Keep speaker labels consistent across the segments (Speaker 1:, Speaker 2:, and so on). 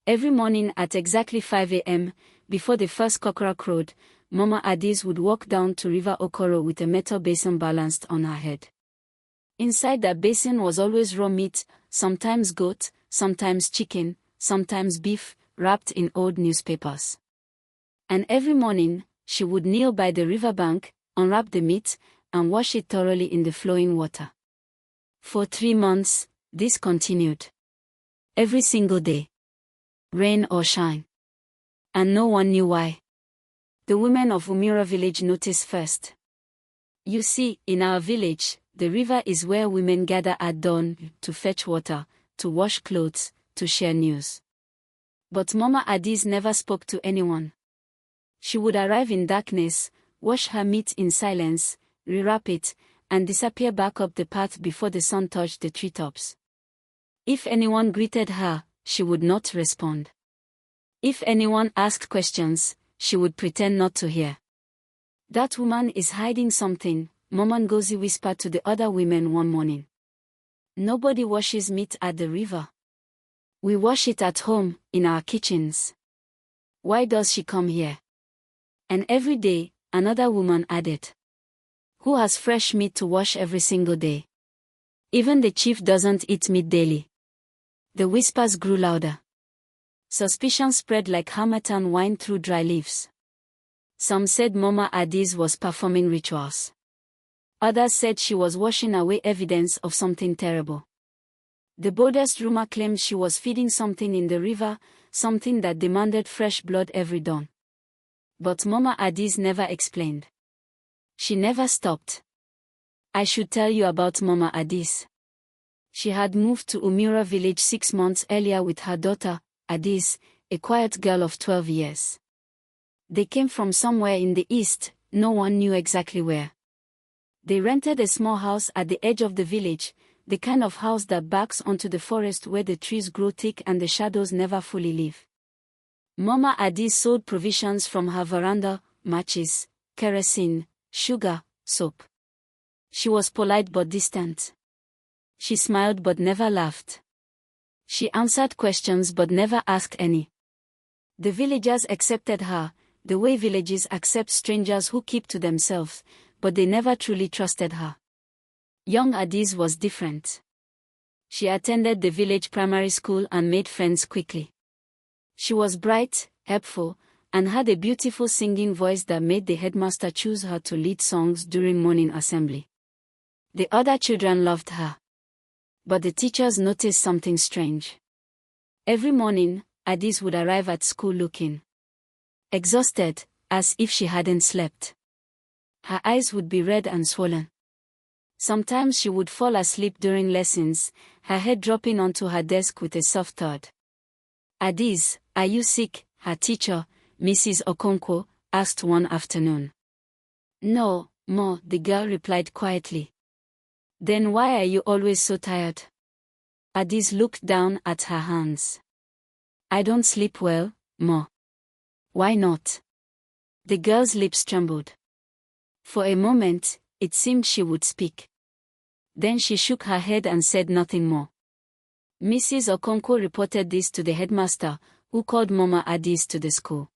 Speaker 1: Every morning at exactly 5 a.m., before the first cockerel crowed, Mama Addis would walk down to River Okoro with a metal basin balanced on her head. Inside that basin was always raw meat, sometimes goat, sometimes chicken, sometimes beef, wrapped in old newspapers. And every morning, she would kneel by the riverbank, unwrap the meat, and wash it thoroughly in the flowing water. For 3 months, this continued. Every single day. Rain or shine. And no one knew why. The women of Umira village noticed first. You see, in our village, the river is where women gather at dawn to fetch water, to wash clothes, to share news. But Mama Addis never spoke to anyone. She would arrive in darkness, wash her meat in silence, rewrap it, and disappear back up the path before the sun touched the treetops. If anyone greeted her, she would not respond. If anyone asked questions, she would pretend not to hear. That woman is hiding something, Mama Ngozi whispered to the other women one morning. Nobody washes meat at the river. We wash it at home, in our kitchens. Why does she come here? And every day, another woman added. Who has fresh meat to wash every single day? Even the chief doesn't eat meat daily. The whispers grew louder. Suspicion spread like harmattan wine through dry leaves. Some said Mama Addis was performing rituals. Others said she was washing away evidence of something terrible. The boldest rumor claimed she was feeding something in the river, something that demanded fresh blood every dawn. But Mama Addis never explained. She never stopped. I should tell you about Mama Addis. She had moved to Umira village 6 months earlier with her daughter, Addis, a quiet girl of 12 years. They came from somewhere in the east, no one knew exactly where. They rented a small house at the edge of the village, the kind of house that backs onto the forest where the trees grow thick and the shadows never fully leave. Mama Addis sold provisions from her veranda, matches, kerosene, sugar, soap. She was polite but distant. She smiled but never laughed. She answered questions but never asked any. The villagers accepted her, the way villages accept strangers who keep to themselves, but they never truly trusted her. Young Addis was different. She attended the village primary school and made friends quickly. She was bright, helpful, and had a beautiful singing voice that made the headmaster choose her to lead songs during morning assembly. The other children loved her. But the teachers noticed something strange. Every morning, Addis would arrive at school looking exhausted, as if she hadn't slept. Her eyes would be red and swollen. Sometimes she would fall asleep during lessons, her head dropping onto her desk with a soft thud. Addis, are you sick? Her teacher, Mrs. Okonkwo, asked one afternoon. No, Ma, the girl replied quietly. Then why are you always so tired? Addis looked down at her hands. I don't sleep well, Ma. Why not? The girl's lips trembled. For a moment, it seemed she would speak. Then she shook her head and said nothing more. Mrs. Okonkwo reported this to the headmaster, who called Mama Addis to the school.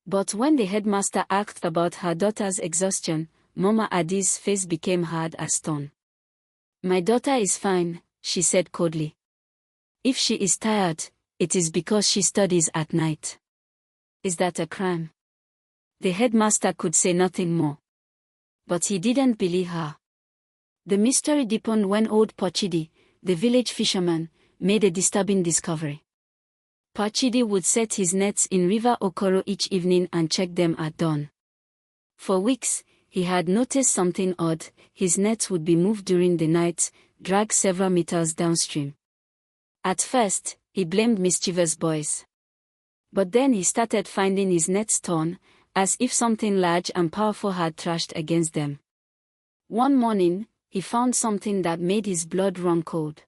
Speaker 1: But when the headmaster asked about her daughter's exhaustion, Mama Addis' face became hard as stone. My daughter is fine, she said coldly. If she is tired, it is because she studies at night. Is that a crime? The headmaster could say nothing more. But he didn't believe her. The mystery deepened when old Pochidi, the village fisherman, made a disturbing discovery. Pochidi would set his nets in River Okoro each evening and check them at dawn. For weeks, he had noticed something odd. His nets would be moved during the night, dragged several meters downstream. At first, he blamed mischievous boys. But then he started finding his nets torn, as if something large and powerful had thrashed against them. One morning, he found something that made his blood run cold.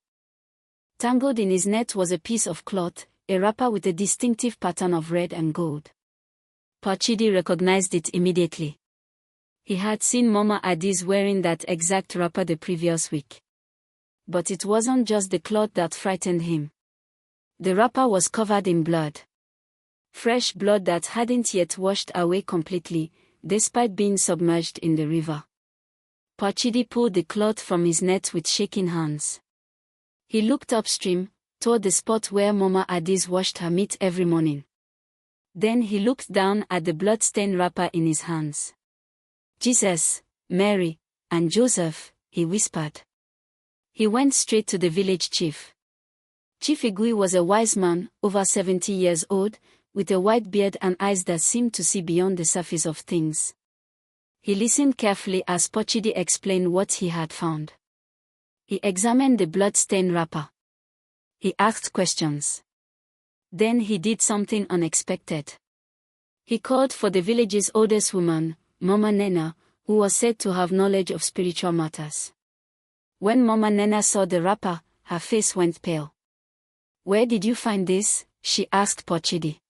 Speaker 1: Tangled in his net was a piece of cloth, a wrapper with a distinctive pattern of red and gold. Pochidi recognized it immediately. He had seen Mama Addis wearing that exact wrapper the previous week. But it wasn't just the cloth that frightened him. The wrapper was covered in blood. Fresh blood that hadn't yet washed away completely, despite being submerged in the river. Pochidi pulled the cloth from his net with shaking hands. He looked upstream, toward the spot where Mama Addis washed her meat every morning. Then he looked down at the blood-stained wrapper in his hands. Jesus, Mary, and Joseph, he whispered. He went straight to the village chief. Chief Igwe was a wise man, over 70 years old, with a white beard and eyes that seemed to see beyond the surface of things. He listened carefully as Pochidi explained what he had found. He examined the blood-stained wrapper. He asked questions. Then he did something unexpected. He called for the village's oldest woman, Mama Nena, who was said to have knowledge of spiritual matters. When Mama Nena saw the wrapper, her face went pale. "Where did you find this?" she asked Pochidi.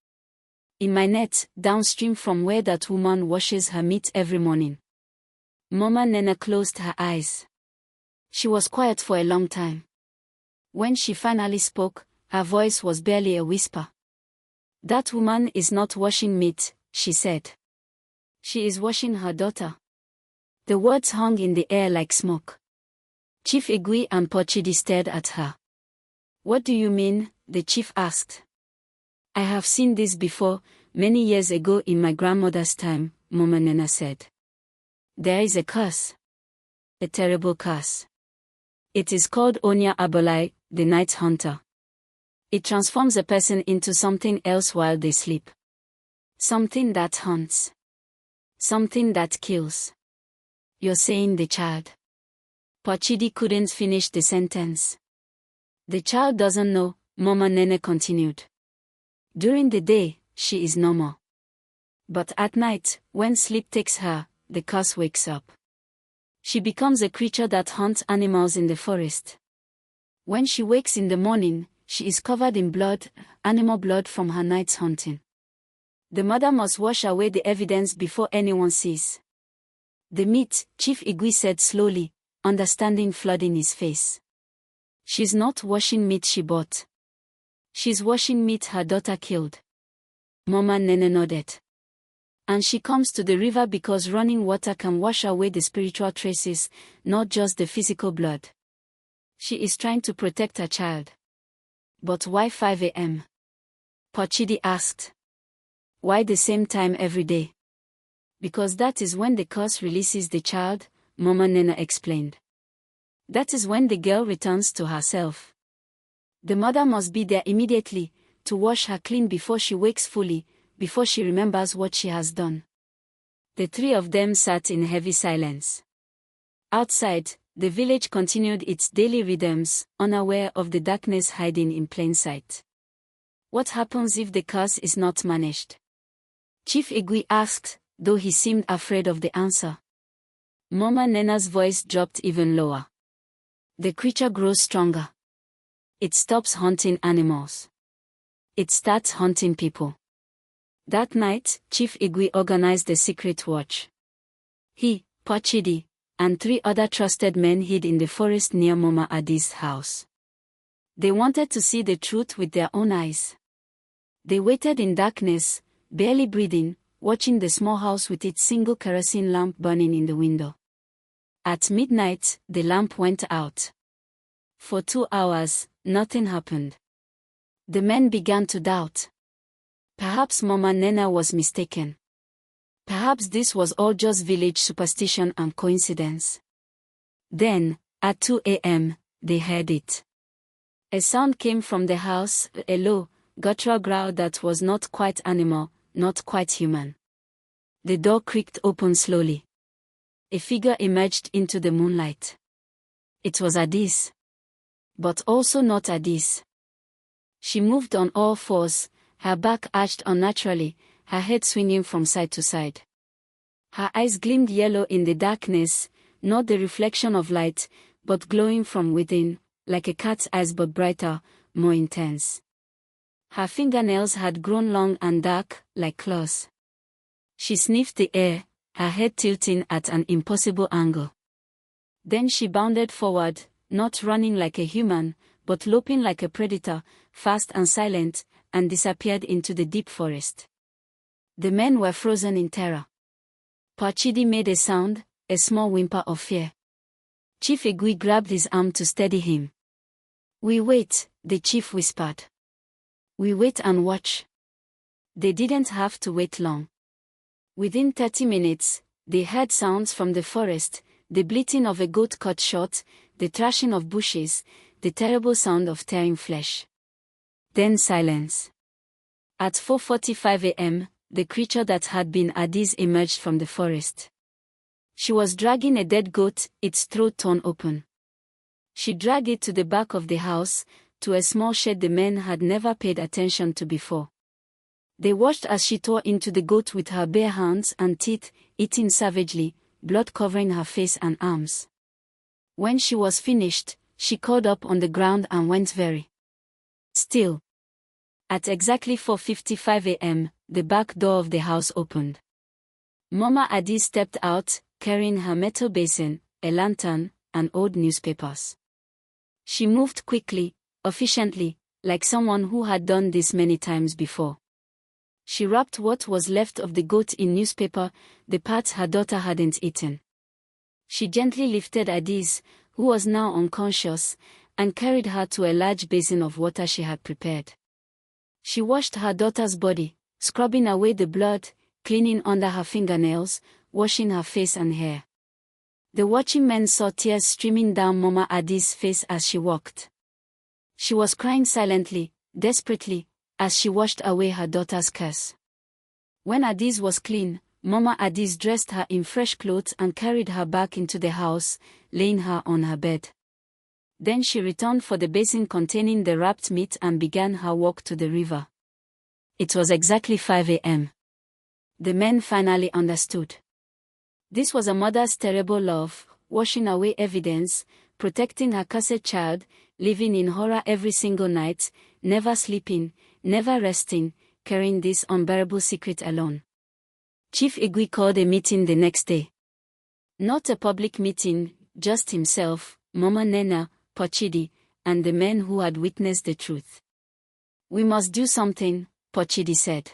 Speaker 1: "In my net, downstream from where that woman washes her meat every morning." Mama Nena closed her eyes. She was quiet for a long time. When she finally spoke, her voice was barely a whisper. "That woman is not washing meat," she said. "She is washing her daughter." The words hung in the air like smoke. Chief Igwe and Pochidi stared at her. "What do you mean?" the chief asked. "I have seen this before, many years ago in my grandmother's time," Mama Nena said. "There is a curse. A terrible curse. It is called Onya Abolai, the night hunter. It transforms a person into something else while they sleep. Something that hunts. Something that kills." "You're saying the child?" Pochidi couldn't finish the sentence. "The child doesn't know," Mama Nene continued. "During the day, she is normal. But at night, when sleep takes her, the curse wakes up. She becomes a creature that hunts animals in the forest. When she wakes in the morning, she is covered in blood, animal blood from her night's hunting. The mother must wash away the evidence before anyone sees." "The meat," Chief Igwe said slowly, understanding flooding his face. "She's not washing meat she bought. She's washing meat her daughter killed." Mama Nene nodded. "And she comes to the river because running water can wash away the spiritual traces, not just the physical blood. She is trying to protect her child." "But why 5 a.m.? Pochidi asked. "Why the same time every day?" "Because that is when the curse releases the child," Mama Nena explained. "That is when the girl returns to herself. The mother must be there immediately, to wash her clean before she wakes fully, before she remembers what she has done." The three of them sat in heavy silence. Outside, the village continued its daily rhythms, unaware of the darkness hiding in plain sight. "What happens if the curse is not managed?" Chief Igwe asked, though he seemed afraid of the answer. Mama Nena's voice dropped even lower. "The creature grows stronger. It stops hunting animals. It starts hunting people." That night, Chief Igwe organized a secret watch. He, Pochidi, and 3 other trusted men hid in the forest near Mama Adi's house. They wanted to see the truth with their own eyes. They waited in darkness, barely breathing, watching the small house with its single kerosene lamp burning in the window. At midnight, the lamp went out. For 2 hours, nothing happened. The men began to doubt. Perhaps Mama Nena was mistaken. Perhaps this was all just village superstition and coincidence. Then, at 2 a.m., they heard it. A sound came from the house, a low, guttural growl that was not quite animal, not quite human. The door creaked open slowly. A figure emerged into the moonlight. It was Addis. But also not Addis. She moved on all fours, her back arched unnaturally, her head swinging from side to side. Her eyes gleamed yellow in the darkness, not the reflection of light, but glowing from within, like a cat's eyes but brighter, more intense. Her fingernails had grown long and dark, like claws. She sniffed the air, her head tilting at an impossible angle. Then she bounded forward, not running like a human, but loping like a predator, fast and silent, and disappeared into the deep forest. The men were frozen in terror. Pachidi made a sound, a small whimper of fear. Chief Igwe grabbed his arm to steady him. "We wait," the chief whispered. "We wait and watch." They didn't have to wait long. Within 30 minutes, they heard sounds from the forest, the bleating of a goat cut short, the thrashing of bushes, the terrible sound of tearing flesh. Then silence. At 4:45 a.m., the creature that had been Adiz emerged from the forest. She was dragging a dead goat, its throat torn open. She dragged it to the back of the house, to a small shed the men had never paid attention to before. They watched as she tore into the goat with her bare hands and teeth, eating savagely, blood covering her face and arms. When she was finished, she curled up on the ground and went very still. At exactly 4:55 a.m., the back door of the house opened. Mama Adi stepped out, carrying her metal basin, a lantern, and old newspapers. She moved quickly, efficiently, like someone who had done this many times before. She wrapped what was left of the goat in newspaper, the parts her daughter hadn't eaten. She gently lifted Adiz, who was now unconscious, and carried her to a large basin of water she had prepared. She washed her daughter's body, scrubbing away the blood, cleaning under her fingernails, washing her face and hair. The watching men saw tears streaming down Mama Adi's face as she walked. She was crying silently, desperately, as she washed away her daughter's curse. When Adiz was clean, Mama Adiz dressed her in fresh clothes and carried her back into the house, laying her on her bed. Then she returned for the basin containing the wrapped meat and began her walk to the river. It was exactly 5 a.m. The men finally understood. This was a mother's terrible love, washing away evidence, protecting her cursed child, living in horror every single night, never sleeping, never resting, carrying this unbearable secret alone. Chief Igwe called a meeting the next day. Not a public meeting, just himself, Mama Nena, Pochidi, and the men who had witnessed the truth. "We must do something," Pochidi said.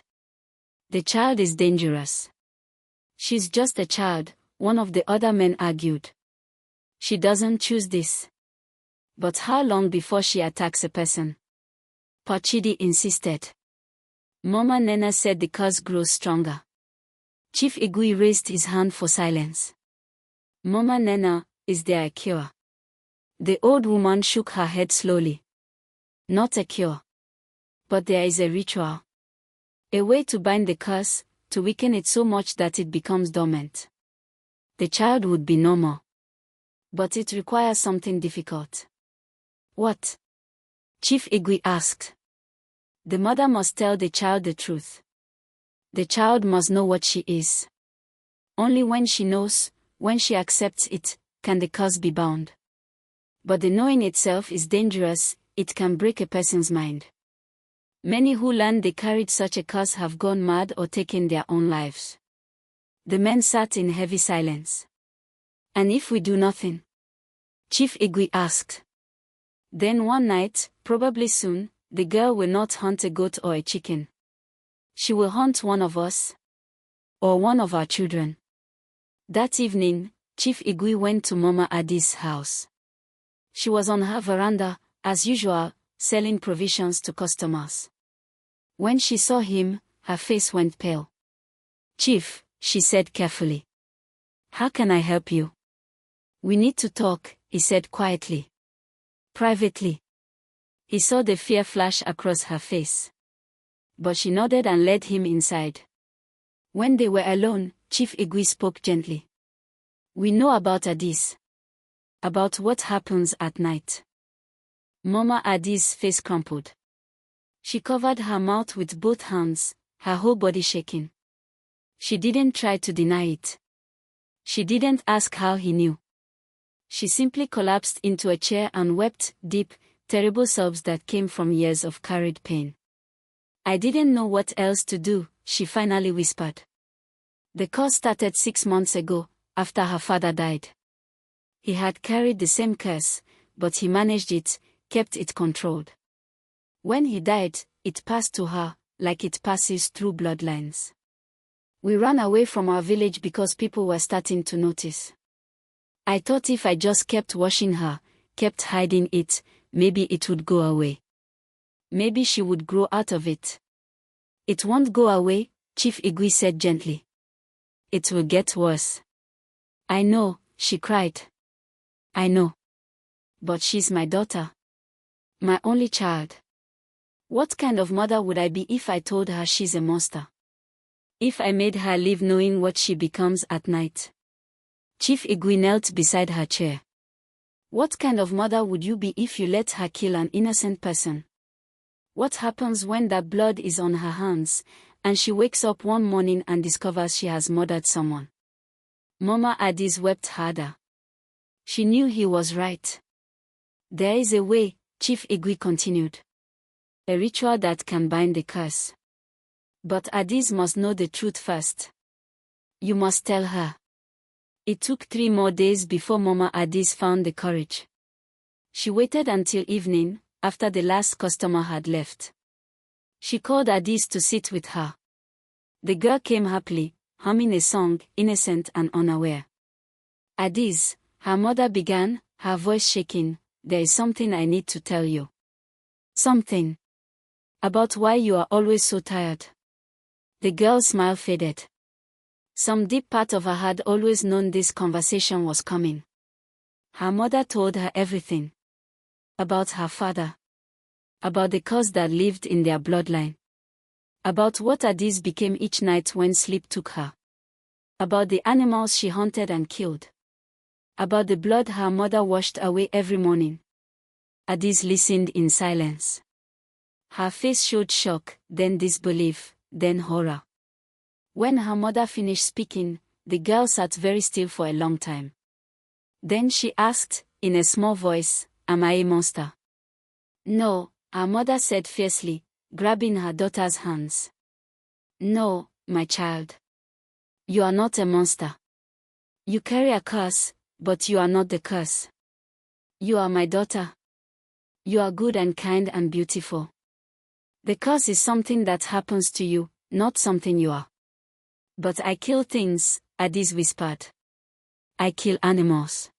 Speaker 1: "The child is dangerous." "She's just a child," one of the other men argued. "She doesn't choose this." "But how long before she attacks a person?" Pochidi insisted. Mama Nena said the curse grows stronger. Chief Igwe raised his hand for silence. "Mama Nena, is there a cure?" The old woman shook her head slowly. "Not a cure. But there is a ritual. A way to bind the curse, to weaken it so much that it becomes dormant. The child would be normal. But it requires something difficult." "What?" Chief Igwe asked. "The mother must tell the child the truth. The child must know what she is. Only when she knows, when she accepts it, can the curse be bound. But the knowing itself is dangerous, it can break a person's mind. Many who learn they carried such a curse have gone mad or taken their own lives." The men sat in heavy silence. "And if we do nothing?" Chief Igwe asked. "Then one night, probably soon, the girl will not hunt a goat or a chicken. She will hunt one of us. Or one of our children." That evening, Chief Igwe went to Mama Adi's house. She was on her veranda, as usual, selling provisions to customers. When she saw him, her face went pale. "Chief," she said carefully. "How can I help you?" "We need to talk," he said quietly. "Privately." He saw the fear flash across her face. But she nodded and led him inside. When they were alone, Chief Igwe spoke gently. "We know about Adis. About what happens at night." Mama Adi's face crumpled. She covered her mouth with both hands, her whole body shaking. She didn't try to deny it. She didn't ask how he knew. She simply collapsed into a chair and wept deep, terrible sobs that came from years of carried pain. "I didn't know what else to do," she finally whispered. "The curse started 6 months ago, after her father died. He had carried the same curse, but he managed it, kept it controlled. When he died, it passed to her, like it passes through bloodlines. We ran away from our village because people were starting to notice. I thought if I just kept washing her, kept hiding it, maybe it would go away. Maybe she would grow out of it. It won't go away, Chief Igwe said gently. It will get worse. I know, she cried. I know. But she's my daughter. My only child. What kind of mother would I be if I told her she's a monster? If I made her live knowing what she becomes at night? Chief Igwe knelt beside her chair. What kind of mother would you be if you let her kill an innocent person? What happens when that blood is on her hands, and she wakes up one morning and discovers she has murdered someone? Mama Addis wept harder. She knew he was right. There is a way, Chief Igwe continued. A ritual that can bind the curse. But Addis must know the truth first. You must tell her. It took 3 more days before Mama Addis found the courage. She waited until evening, after the last customer had left. She called Addis to sit with her. The girl came happily, humming a song, innocent and unaware. Addis, her mother began, her voice shaking, there is something I need to tell you. Something. About why you are always so tired. The girl's smile faded. Some deep part of her had always known this conversation was coming. Her mother told her everything. About her father. About the curse that lived in their bloodline. About what Addis became each night when sleep took her. About the animals she hunted and killed. About the blood her mother washed away every morning. Addis listened in silence. Her face showed shock, then disbelief, then horror. When her mother finished speaking, the girl sat very still for a long time. Then she asked, in a small voice, "Am I a monster?" "No," her mother said fiercely, grabbing her daughter's hands. "No, my child. You are not a monster. You carry a curse, but you are not the curse. You are my daughter. You are good and kind and beautiful. The curse is something that happens to you, not something you are." "But I kill things," Addis whispered. "I kill animals.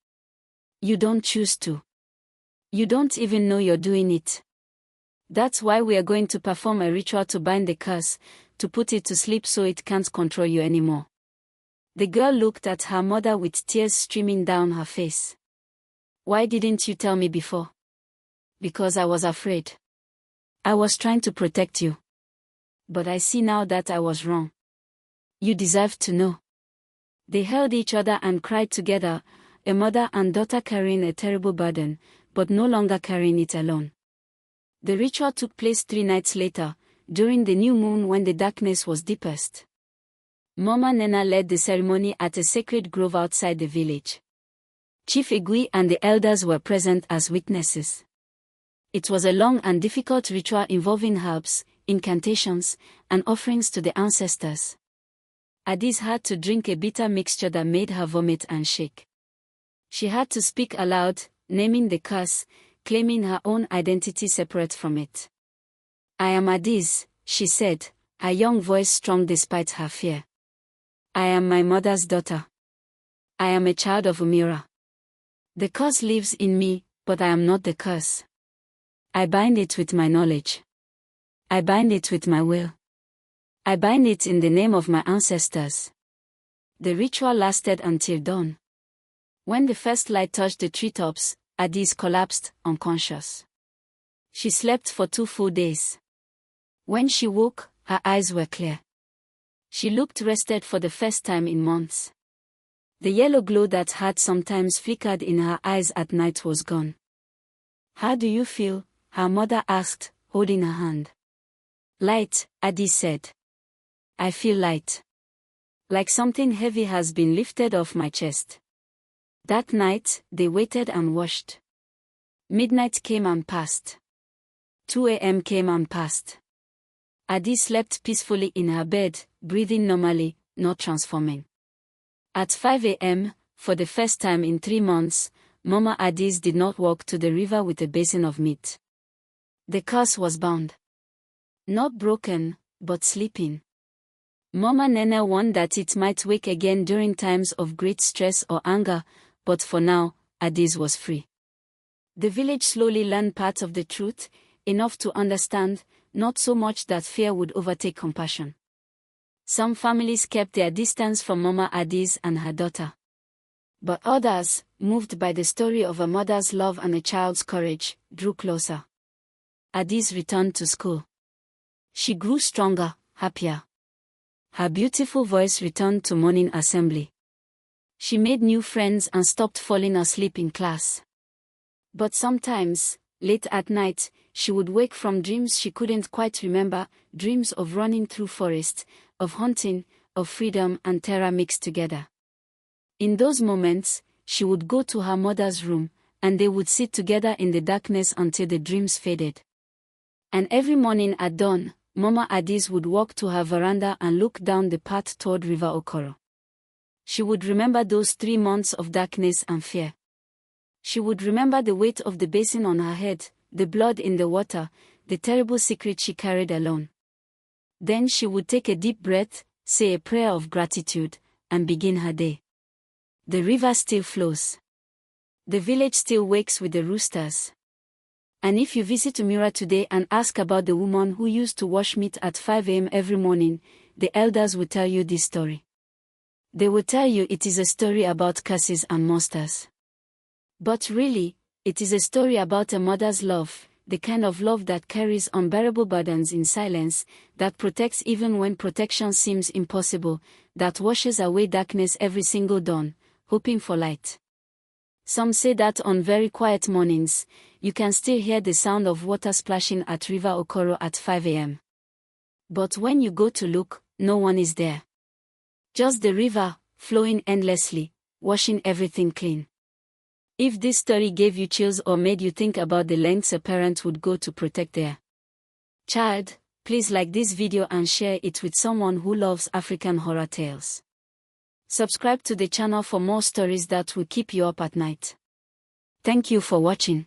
Speaker 1: You don't choose to. You don't even know you're doing it. That's why we are going to perform a ritual to bind the curse, to put it to sleep so it can't control you anymore." The girl looked at her mother with tears streaming down her face. "Why didn't you tell me before?" "Because I was afraid. I was trying to protect you. But I see now that I was wrong. You deserve to know." They held each other and cried together, a mother and daughter carrying a terrible burden, but no longer carrying it alone. The ritual took place 3 nights later, during the new moon when the darkness was deepest. Mama Nena led the ceremony at a sacred grove outside the village. Chief Igwe and the elders were present as witnesses. It was a long and difficult ritual involving herbs, incantations, and offerings to the ancestors. Addis had to drink a bitter mixture that made her vomit and shake. She had to speak aloud, naming the curse, claiming her own identity separate from it. "I am Addis," she said, her young voice strong despite her fear. "I am my mother's daughter. I am a child of Umira. The curse lives in me, but I am not the curse. I bind it with my knowledge. I bind it with my will. I bind it in the name of my ancestors." The ritual lasted until dawn. When the first light touched the treetops, Addis collapsed, unconscious. She slept for 2 full days. When she woke, her eyes were clear. She looked rested for the first time in months. The yellow glow that had sometimes flickered in her eyes at night was gone. "How do you feel?" her mother asked, holding her hand. "Light," Addis said. "I feel light. Like something heavy has been lifted off my chest." That night, they waited and watched. Midnight came and passed. 2 a.m. came and passed. Addis slept peacefully in her bed, breathing normally, not transforming. At 5 a.m., for the first time in 3 months, Mama Addis did not walk to the river with a basin of meat. The curse was bound. Not broken, but sleeping. Mama Nene warned that it might wake again during times of great stress or anger, but for now, Addis was free. The village slowly learned part of the truth, enough to understand, not so much that fear would overtake compassion. Some families kept their distance from Mama Addis and her daughter. But others, moved by the story of a mother's love and a child's courage, drew closer. Addis returned to school. She grew stronger, happier. Her beautiful voice returned to morning assembly. She made new friends and stopped falling asleep in class. But sometimes, late at night, she would wake from dreams she couldn't quite remember, dreams of running through forests, of hunting, of freedom and terror mixed together. In those moments, she would go to her mother's room, and they would sit together in the darkness until the dreams faded. And every morning at dawn, Mama Addis would walk to her veranda and look down the path toward River Okoro. She would remember those 3 months of darkness and fear. She would remember the weight of the basin on her head, the blood in the water, the terrible secret she carried alone. Then she would take a deep breath, say a prayer of gratitude, and begin her day. The river still flows. The village still wakes with the roosters. And if you visit Umura today and ask about the woman who used to wash meat at 5 a.m. every morning, the elders will tell you this story. They will tell you it is a story about curses and monsters. But really, it is a story about a mother's love, the kind of love that carries unbearable burdens in silence, that protects even when protection seems impossible, that washes away darkness every single dawn, hoping for light. Some say that on very quiet mornings, you can still hear the sound of water splashing at River Okoro at 5 a.m. But when you go to look, no one is there. Just the river, flowing endlessly, washing everything clean. If this story gave you chills or made you think about the lengths a parent would go to protect their child, please like this video and share it with someone who loves African horror tales. Subscribe to the channel for more stories that will keep you up at night. Thank you for watching.